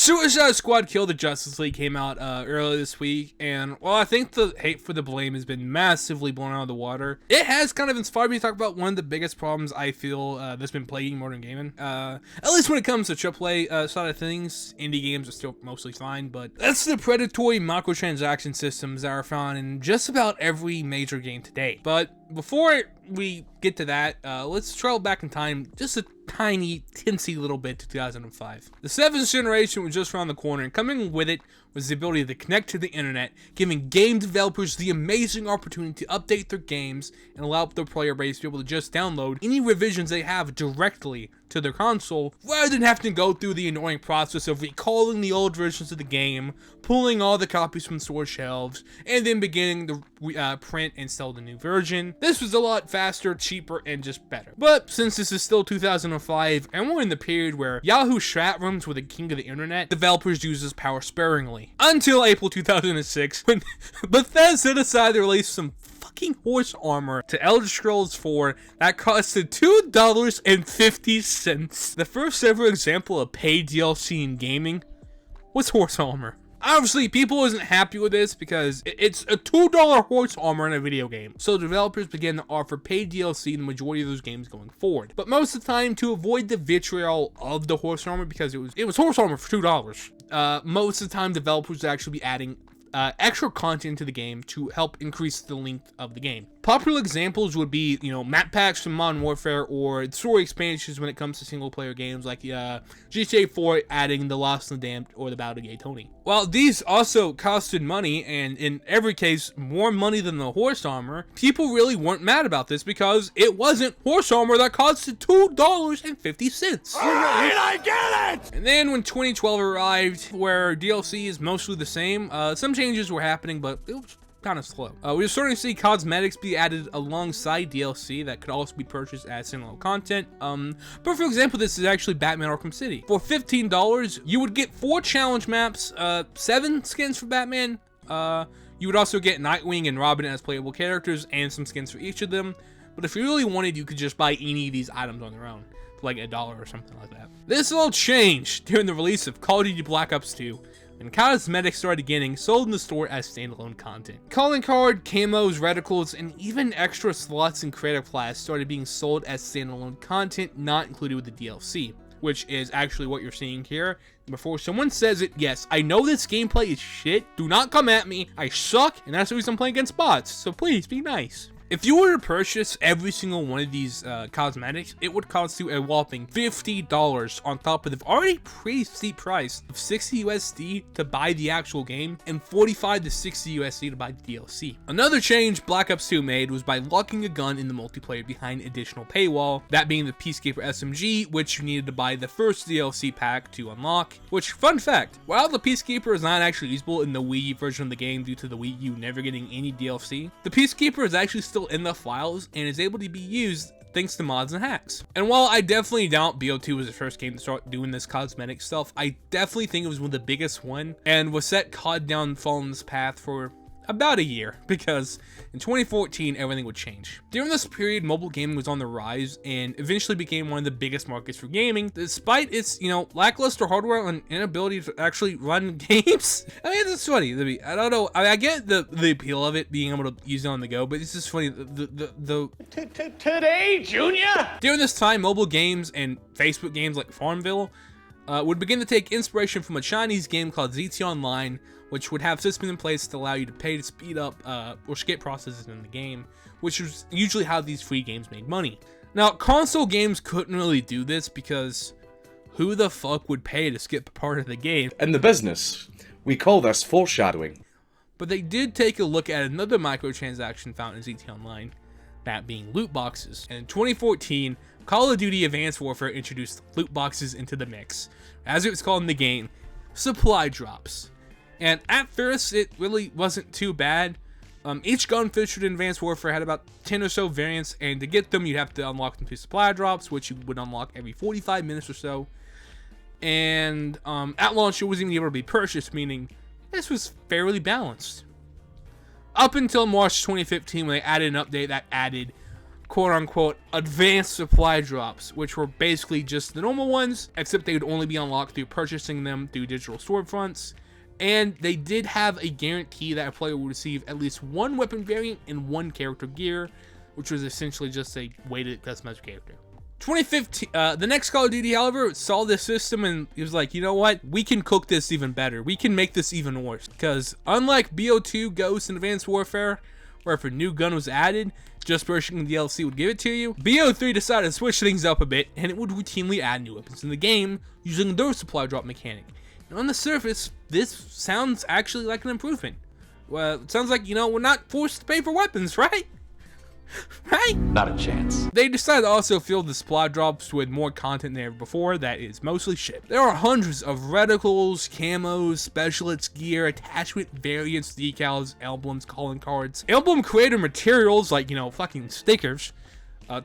Suicide Squad Kill the Justice League came out earlier this week, and while I think the hate for the blame has been massively blown out of the water, it has kind of inspired me to talk about one of the biggest problems I feel that's been plaguing modern gaming. At least when it comes to AAA side of things, indie games are still mostly fine, but that's the predatory microtransaction systems that are found in just about every major game today. But before we get to that, let's travel back in time just a tiny, teensy little bit to 2005. The 7th generation was just around the corner, and coming with it was the ability to connect to the internet, giving game developers the amazing opportunity to update their games and allow their player base to be able to just download any revisions they have directly to their console, rather than having to go through the annoying process of recalling the old versions of the game, pulling all the copies from store shelves, and then beginning to print and sell the new version. This was a lot faster, cheaper, and just better. But since this is still 2005, and we're in the period where Yahoo chat rooms were the king of the internet, developers used this power sparingly. Until April 2006, when Bethesda decided to release some fucking horse armor to Elder Scrolls 4 that costed $2.50. The first ever example of paid DLC in gaming was horse armor. Obviously, people wasn't happy with this because it's a $2 horse armor in a video game. So developers began to offer paid DLC in the majority of those games going forward. But most of the time, to avoid the vitriol of the horse armor, because it was horse armor for $2, most of the time developers would actually be adding extra content to the game to help increase the length of the game. Popular examples would be, map packs from Modern Warfare or story expansions when it comes to single player games like GTA 4 adding The Lost and the Damned or The Battle of Gay Tony. While these also costed money, and in every case more money than the horse armor, people really weren't mad about this because it wasn't horse armor that costed $2.50. Alright, I get it! And then when 2012 arrived, where DLC is mostly the same, some changes were happening, but it was kind of slow. We were starting to see cosmetics be added alongside DLC that could also be purchased as standalone content. But for example, this is actually Batman Arkham City. For $15, you would get 4 challenge maps, 7 skins for Batman. You would also get Nightwing and Robin as playable characters and some skins for each of them. But if you really wanted, you could just buy any of these items on their own, for like $1 or something like that. This all changed during the release of Call of Duty Black Ops 2. And cosmetics started getting sold in the store as standalone content. Calling card, camos, reticles, and even extra slots and creative class started being sold as standalone content, not included with the DLC, which is actually what you're seeing here. Before someone says it, yes, I know this gameplay is shit. Do not come at me. I suck, and that's the reason I'm playing against bots. So please be nice. If you were to purchase every single one of these cosmetics, it would cost you a whopping $50 on top of the already pretty steep price of $60 USD to buy the actual game and $45 to $60 USD to buy the DLC. Another change Black Ops 2 made was by locking a gun in the multiplayer behind additional paywall, that being the Peacekeeper SMG, which you needed to buy the first DLC pack to unlock. Which, fun fact, while the Peacekeeper is not actually usable in the Wii U version of the game due to the Wii U never getting any DLC, the Peacekeeper is actually still in the files and is able to be used thanks to mods and hacks. And while I definitely doubt BO2 was the first game to start doing this cosmetic stuff, I definitely think it was one of the biggest one and was set COD down following this path for about a year, because in 2014 everything would change. During this period, mobile gaming was on the rise and eventually became one of the biggest markets for gaming, despite its lackluster hardware and inability to actually run games. I mean, it's funny. I don't know. I get the appeal of it being able to use it on the go, but it's just funny. Today, Junior. During this time, mobile games and Facebook games like Farmville would begin to take inspiration from a Chinese game called ZT Online, which would have systems in place to allow you to pay to speed up or skip processes in the game, which was usually how these free games made money. Now, console games couldn't really do this because who the fuck would pay to skip a part of the game? In the business, we call this foreshadowing. But they did take a look at another microtransaction found in ZT Online, that being loot boxes. And in 2014, Call of Duty Advanced Warfare introduced loot boxes into the mix. As it was called in the game, supply drops. And at first, it really wasn't too bad. Each gun featured in Advanced Warfare had about 10 or so variants, and to get them, you'd have to unlock them through supply drops, which you would unlock every 45 minutes or so. And at launch, it wasn't even able to be purchased, meaning this was fairly balanced. Up until March 2015, when they added an update that added quote-unquote advanced supply drops, which were basically just the normal ones, except they would only be unlocked through purchasing them through digital storefronts. And they did have a guarantee that a player would receive at least one weapon variant and one character gear, which was essentially just a way to customize your character. 2015, the next Call of Duty, however, saw this system and he was like, you know what? We can cook this even better. We can make this even worse. Because unlike BO2, Ghost, and Advanced Warfare, where if a new gun was added, just purchasing the DLC would give it to you, BO3 decided to switch things up a bit, and it would routinely add new weapons in the game using their supply drop mechanic. And on the surface, this sounds actually like an improvement. Well, it sounds like, you know, we're not forced to pay for weapons, right? Right? Not a chance. They decided to also fill the supply drops with more content than ever before that is mostly shit. There are hundreds of reticles, camos, specialists, gear, attachment variants, decals, emblems, calling cards, emblem creator materials like, you know, fucking stickers,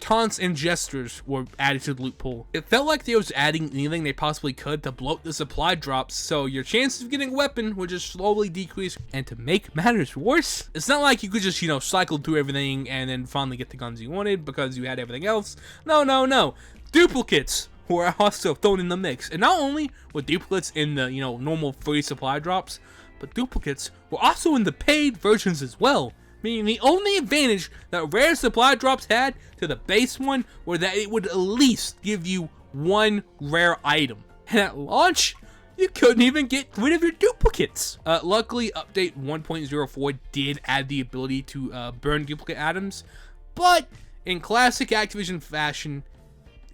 taunts, and gestures were added to the loot pool. It felt like they was adding anything they possibly could to bloat the supply drops, so your chances of getting a weapon would just slowly decrease. And to make matters worse, it's not like you could just, you know, cycle through everything and then finally get the guns you wanted because you had everything else. No. Duplicates were also thrown in the mix. And not only were duplicates in the, you know, normal free supply drops, but duplicates were also in the paid versions as well. Meaning the only advantage that rare supply drops had to the base one were that it would at least give you one rare item. And at launch, you couldn't even get rid of your duplicates. Luckily, update 1.04 did add the ability to burn duplicate items, but in classic Activision fashion,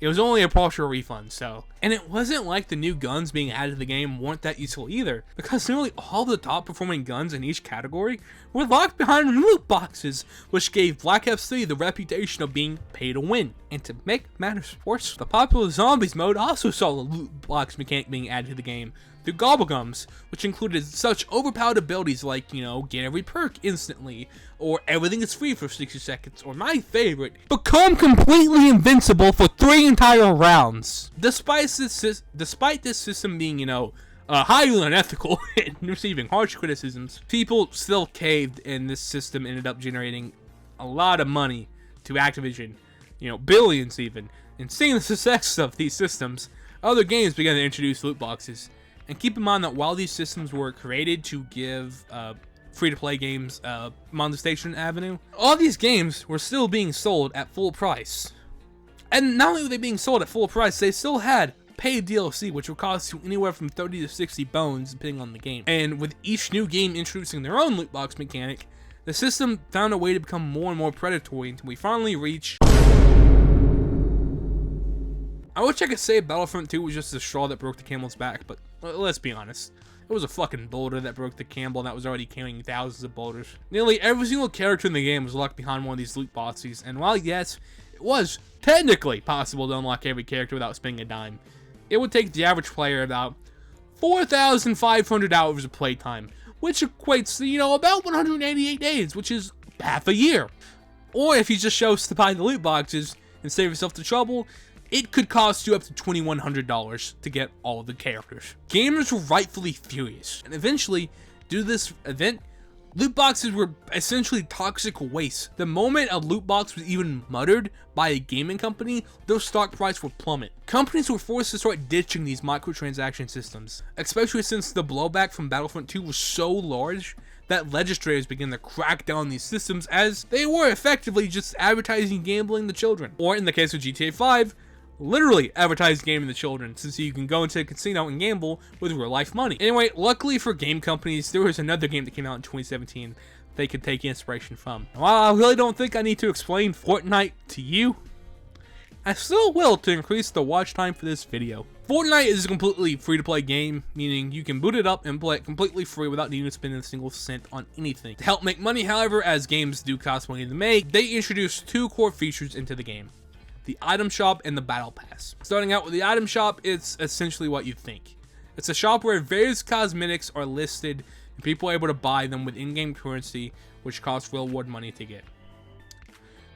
it was only a partial refund, so. And it wasn't like the new guns being added to the game weren't that useful either, because nearly all the top performing guns in each category were locked behind loot boxes, which gave Black Ops 3 the reputation of being pay to win. And to make matters worse, the popular Zombies mode also saw the loot box mechanic being added to the game through Gobblegums, which included such overpowered abilities like, you know, get every perk instantly, or everything is free for 60 seconds, or my favorite, become completely invincible for 3 entire rounds. Despite this system being, you know, highly unethical and receiving harsh criticisms, people still caved, and this system ended up generating a lot of money to Activision, you know, billions even. And seeing the success of these systems, other games began to introduce loot boxes. And keep in mind that while these systems were created to give free-to-play games a monetization avenue, all these games were still being sold at full price. And not only were they being sold at full price, they still had paid DLC, which would cost you anywhere from 30 to 60 bones, depending on the game. And with each new game introducing their own loot box mechanic, the system found a way to become more and more predatory until we finally reach... I wish I could say Battlefront 2 was just the straw that broke the camel's back, but let's be honest. It was a fucking boulder that broke the camel that was already carrying thousands of boulders. Nearly every single character in the game was locked behind one of these loot boxes, and while yes, it was technically possible to unlock every character without spending a dime, it would take the average player about 4,500 hours of playtime, which equates to, you know, about 188 days, which is half a year. Or if you just chose to buy the loot boxes and save yourself the trouble, it could cost you up to $2,100 to get all the characters. Gamers were rightfully furious, and eventually, due to this event, loot boxes were essentially toxic waste. The moment a loot box was even muttered by a gaming company, their stock price would plummet. Companies were forced to start ditching these microtransaction systems, especially since the blowback from Battlefront 2 was so large that legislators began to crack down on these systems as they were effectively just advertising gambling to children. Or in the case of GTA 5, literally advertised gaming to children, since you can go into a casino and gamble with real life money. Anyway, luckily for game companies, there was another game that came out in 2017 they could take inspiration from. While I really don't think I need to explain Fortnite to you, I still will to increase the watch time for this video. Fortnite is a completely free-to-play game, meaning you can boot it up and play it completely free without needing to spend a single cent on anything. To help make money, however, as games do cost money to make, they introduced 2 core features into the game: the item shop and the battle pass. Starting out with the item shop, it's essentially what you think. It's a shop where various cosmetics are listed and people are able to buy them with in-game currency, which costs real world money to get.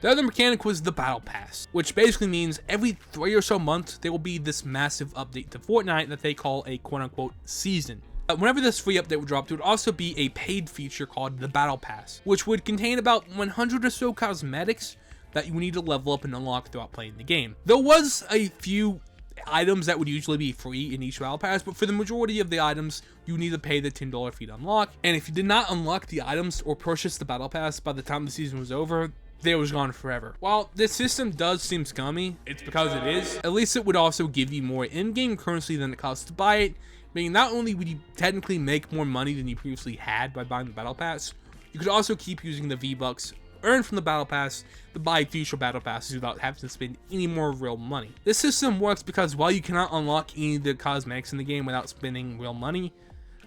The other mechanic was the battle pass, which basically means every 3 or so months there will be this massive update to Fortnite that they call a quote-unquote season. Whenever this free update would drop, there would also be a paid feature called the battle pass, which would contain about 100 or so cosmetics that you need to level up and unlock throughout playing the game. There was a few items that would usually be free in each battle pass, but for the majority of the items, you need to pay the $10 fee to unlock. And if you did not unlock the items or purchase the battle pass by the time the season was over, they was gone forever. While this system does seem scummy, it's because it is, at least it would also give you more in-game currency than it costs to buy it, meaning not only would you technically make more money than you previously had by buying the battle pass, you could also keep using the V-Bucks earned from the battle pass to buy future battle passes without having to spend any more real money. This system works because while you cannot unlock any of the cosmetics in the game without spending real money,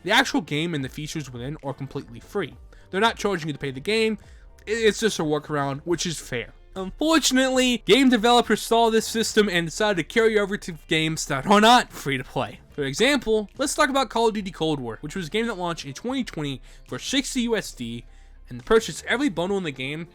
the actual game and the features within are completely free. They're not charging you to pay the game, it's just a workaround, which is fair. Unfortunately, game developers saw this system and decided to carry over to games that are not free to play. For example, let's talk about Call of Duty Cold War, which was a game that launched in 2020 for 60 USD, and to purchase every bundle in the game,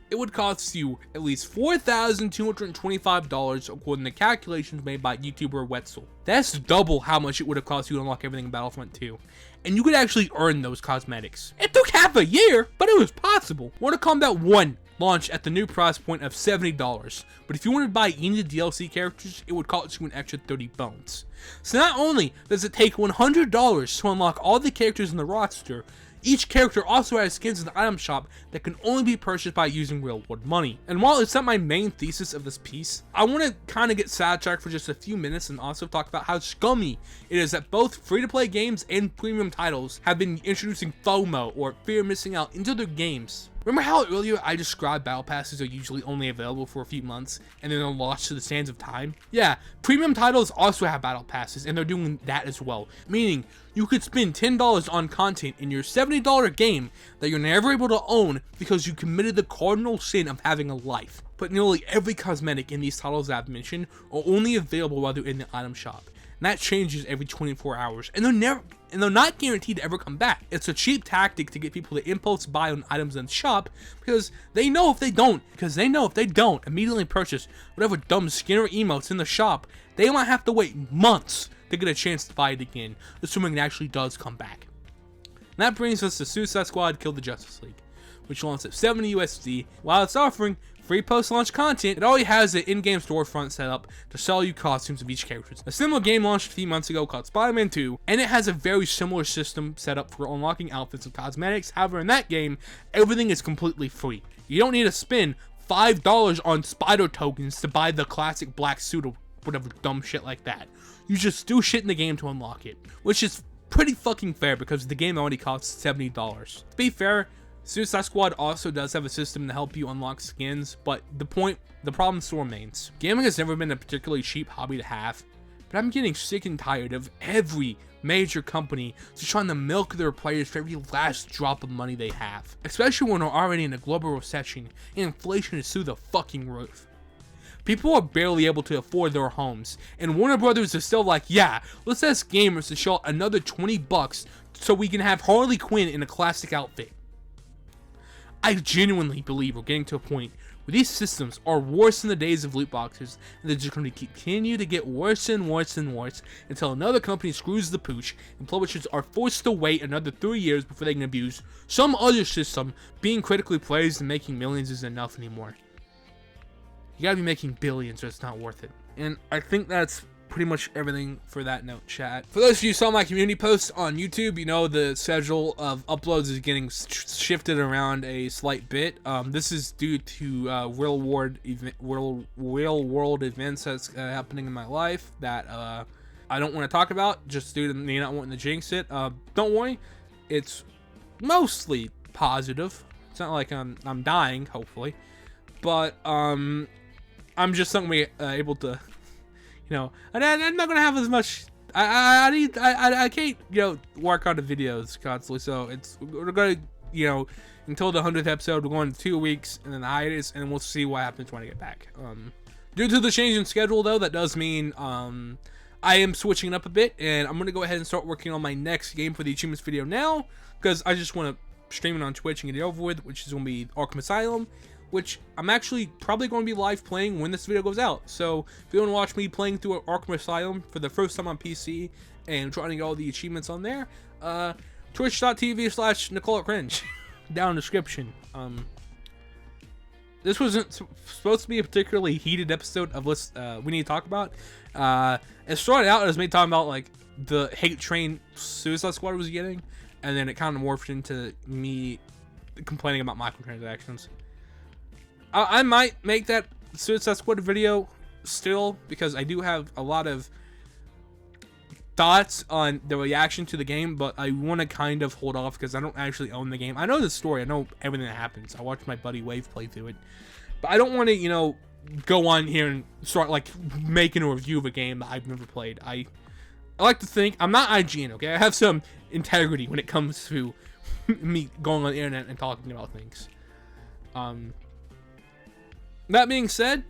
it would cost you at least $4,225 according to calculations made by YouTuber Wetzel. That's double how much it would have cost you to unlock everything in Battlefront 2. And you could actually earn those cosmetics. It took half a year, but it was possible. Mortal Kombat 1 launched at the new price point of $70, but if you wanted to buy any of the DLC characters, it would cost you an extra 30 bones. So not only does it take $100 to unlock all the characters in the roster, each character also has skins in the item shop that can only be purchased by using real world money. And while it's not my main thesis of this piece, I want to kind of get sidetracked for just a few minutes and also talk about how scummy it is that both free-to-play games and premium titles have been introducing FOMO, or fear of missing out, into their games. Remember how earlier I described battle passes are usually only available for a few months and then they're lost to the sands of time? Yeah, premium titles also have battle passes and they're doing that as well. Meaning, you could spend $10 on content in your $70 game that you're never able to own because you committed the cardinal sin of having a life. But nearly every cosmetic in these titles that I've mentioned are only available while they're in the item shop. And that changes every 24 hours, and they're not guaranteed to ever come back. It's a cheap tactic to get people to impulse buy on items in the shop because they know if they don't immediately purchase whatever dumb skin or emotes in the shop, they might have to wait months to get a chance to buy it again, assuming it actually does come back. And that brings us to Suicide Squad Kill the Justice League, which launched at 70 USD. While it's offering free post-launch content, it already has an in-game storefront set up to sell you costumes of each character. A similar game launched a few months ago called Spider-Man 2, and it has a very similar system set up for unlocking outfits and cosmetics. However, in that game, everything is completely free. You don't need to spend $5 on spider tokens to buy the classic black suit or whatever dumb shit like that. You just do shit in the game to unlock it, which is pretty fucking fair because the game already costs $70. To be fair, Suicide Squad also does have a system to help you unlock skins, but the problem still remains. Gaming has never been a particularly cheap hobby to have, but I'm getting sick and tired of every major company just trying to milk their players for every last drop of money they have, especially when we're already in a global recession and inflation is through the fucking roof. People are barely able to afford their homes, and Warner Brothers is still like, yeah, let's ask gamers to shell out another $20 so we can have Harley Quinn in a classic outfit. I genuinely believe we're getting to a point where these systems are worse than the days of loot boxes, and they're just going to continue to get worse and worse and worse until another company screws the pooch and publishers are forced to wait another 3 years before they can abuse some other system. Being critically praised and making millions isn't enough anymore. You gotta be making billions or it's not worth it. And I think that's pretty much everything for that note, chat. For those of you who saw my community posts on YouTube, you know the schedule of uploads is getting shifted around a slight bit. This is due to real world events that's happening in my life that I don't want to talk about, just due to me not wanting to jinx it. Don't worry, it's mostly positive. It's not like I'm dying, hopefully, but I'm just not gonna be able to. You know, and I'm not gonna have as much. I can't, you know, work on the videos constantly. So we're gonna, you know, until the 100th episode, we're going 2 weeks and then hiatus, and we'll see what happens when I get back. Due to the change in schedule, though, that does mean I am switching it up a bit, and I'm gonna go ahead and start working on my next game for the achievements video now, because I just want to stream it on Twitch and get it over with, which is gonna be Arkham Asylum, which I'm actually probably going to be live playing when this video goes out. So if you want to watch me playing through Arkham Asylum for the first time on PC and trying to get all the achievements on there, twitch.tv/NicoleCringe down in the description. this wasn't supposed to be a particularly heated episode of Let's We Need to Talk About. It started out as me talking about like the hate train Suicide Squad was getting, and then it kind of morphed into me complaining about microtransactions. I might make that Suicide Squad video still, because I do have a lot of thoughts on the reaction to the game, but I want to kind of hold off because I don't actually own the game. I know the story, I know everything that happens. I watched my buddy Wave play through it, but I don't want to, you know, go on here and start like making a review of a game that I've never played. I like to think I'm not IGN, okay? I have some integrity when it comes to me going on the internet and talking about things. That being said,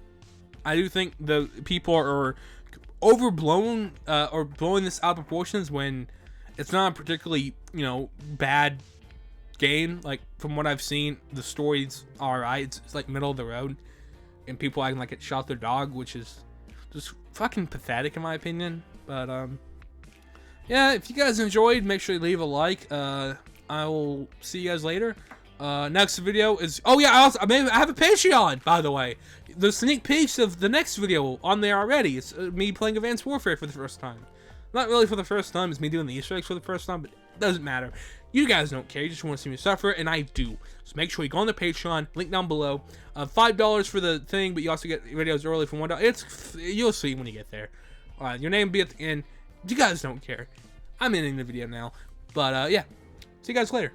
I do think the people are overblown or blowing this out of proportions when it's not a particularly, you know, bad game. Like, from what I've seen, the story's alright. It's like middle of the road, and people acting like it shot their dog, which is just fucking pathetic in my opinion. But yeah, if you guys enjoyed, make sure you leave a like. I will see you guys later. Next video is, oh yeah, I have a Patreon, by the way. The sneak peeks of the next video on there already. It's me playing Advanced Warfare for the first time. Not really for the first time, it's me doing the Easter eggs for the first time, but it doesn't matter. You guys don't care, you just want to see me suffer, and I do. So make sure you go on the Patreon, link down below. $5 for the thing, but you also get videos early from $1. You'll see when you get there. Your name will be at the end. You guys don't care. I'm ending the video now, but yeah, see you guys later.